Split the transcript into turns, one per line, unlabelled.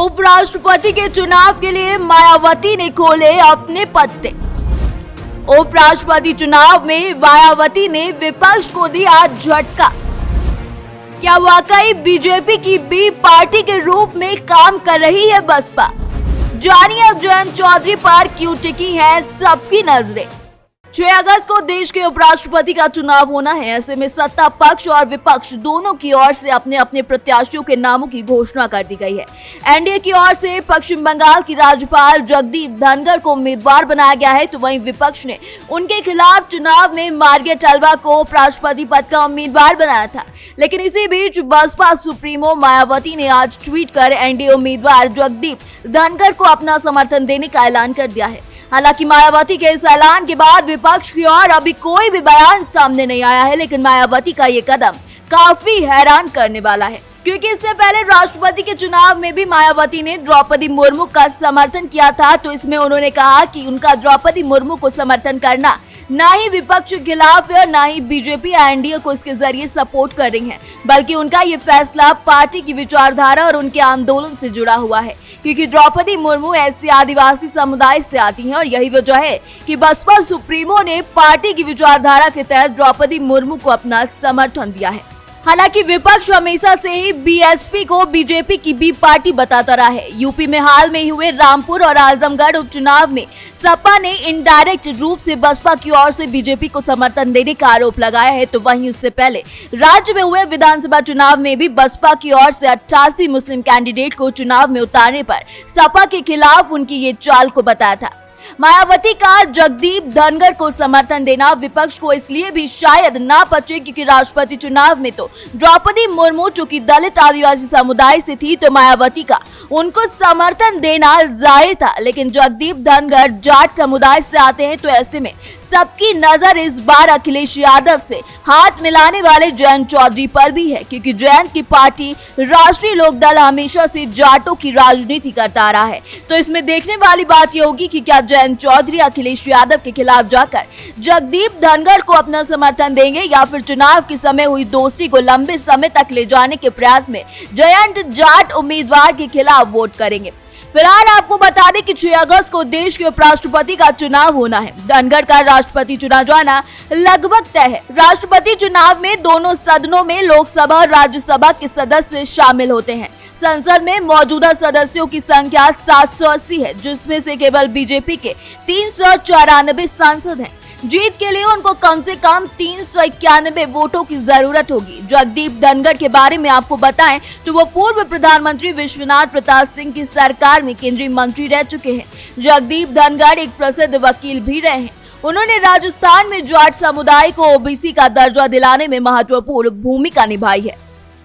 उपराष्ट्रपति के चुनाव के लिए मायावती ने खोले अपने पत्ते। उपराष्ट्रपति चुनाव में मायावती ने विपक्ष को दिया झटका। क्या वाकई बीजेपी की बी पार्टी के रूप में काम कर रही है बसपा? जानिए अब जयंत चौधरी पर क्यों टिकी है सबकी नजरें। 6 अगस्त को देश के उपराष्ट्रपति का चुनाव होना है। ऐसे में सत्ता पक्ष और विपक्ष दोनों की ओर से अपने अपने प्रत्याशियों के नामों की घोषणा कर दी गई है। एनडीए की ओर से पश्चिम बंगाल की राज्यपाल जगदीप धनखड़ को उम्मीदवार बनाया गया है, तो वहीं विपक्ष ने उनके खिलाफ चुनाव में मार्गरेट अल्वा को उपराष्ट्रपति पद का उम्मीदवार बनाया था। लेकिन इसी बीच बसपा सुप्रीमो मायावती ने आज ट्वीट कर एनडीए उम्मीदवार जगदीप धनखड़ को अपना समर्थन देने का ऐलान कर दिया है। हालांकि मायावती के इस ऐलान के बाद विपक्ष की ओर अभी कोई भी बयान सामने नहीं आया है, लेकिन मायावती का ये कदम काफी हैरान करने वाला है, क्योंकि इससे पहले राष्ट्रपति के चुनाव में भी मायावती ने द्रौपदी मुर्मू का समर्थन किया था। तो इसमें उन्होंने कहा कि उनका द्रौपदी मुर्मू को समर्थन करना ना ही विपक्ष के खिलाफ है और ना ही बीजेपी या एनडीए को इसके जरिए सपोर्ट कर रही है, बल्कि उनका ये फैसला पार्टी की विचारधारा और उनके आंदोलन से जुड़ा हुआ है, क्योंकि द्रौपदी मुर्मू ऐसे आदिवासी समुदाय से आती हैं और यही वजह है कि बसपा सुप्रीमो ने पार्टी की विचारधारा के तहत द्रौपदी मुर्मू को अपना समर्थन दिया है। हालांकि विपक्ष हमेशा से ही बीएसपी को बीजेपी की बी पार्टी बताता रहा है। यूपी में हाल में हुए रामपुर और आजमगढ़ उपचुनाव में सपा ने इनडायरेक्ट रूप से बसपा की ओर से बीजेपी को समर्थन देने का आरोप लगाया है, तो वहीं उससे पहले राज्य में हुए विधानसभा चुनाव में भी बसपा की ओर से 88 मुस्लिम कैंडिडेट को चुनाव में उतारने पर सपा के खिलाफ उनकी ये चाल को बताया था। मायावती का जगदीप धनखड़ को समर्थन देना विपक्ष को इसलिए भी शायद ना पचे, क्योंकि राष्ट्रपति चुनाव में तो द्रौपदी मुर्मू चूंकि दलित आदिवासी समुदाय से थी, तो मायावती का उनको समर्थन देना जाहिर था। लेकिन जगदीप धनखड़ जाट समुदाय से आते हैं, तो ऐसे में सबकी नजर इस बार अखिलेश यादव से हाथ मिलाने वाले जयंत चौधरी पर भी है, क्योंकि जयंत की पार्टी राष्ट्रीय लोक दल हमेशा से जाटों की राजनीति करता आ रहा है। तो इसमें देखने वाली बात यह होगी कि क्या जयंत चौधरी अखिलेश यादव के खिलाफ जाकर जगदीप धनखड़ को अपना समर्थन देंगे, या फिर चुनाव के समय हुई दोस्ती को लंबे समय तक ले जाने के प्रयास में जयंत जाट उम्मीदवार के खिलाफ वोट करेंगे। फिलहाल आपको बता दें कि 6 अगस्त को देश के उपराष्ट्रपति का चुनाव होना है। धनखड़ का राष्ट्रपति चुना जाना लगभग तय है। राष्ट्रपति चुनाव में दोनों सदनों में लोकसभा और राज्यसभा के सदस्य शामिल होते हैं। संसद में मौजूदा सदस्यों की संख्या 780 है, जिसमें से केवल बीजेपी के 394 सांसद हैं। जीत के लिए उनको कम से कम 391 वोटों की जरूरत होगी। जगदीप धनखड़ के बारे में आपको बताएं तो वो पूर्व प्रधानमंत्री विश्वनाथ प्रताप सिंह की सरकार में केंद्रीय मंत्री रह चुके हैं। जगदीप धनखड़ एक प्रसिद्ध वकील भी रहे हैं। उन्होंने राजस्थान में जाट समुदाय को ओबीसी का दर्जा दिलाने में महत्वपूर्ण भूमिका निभाई है।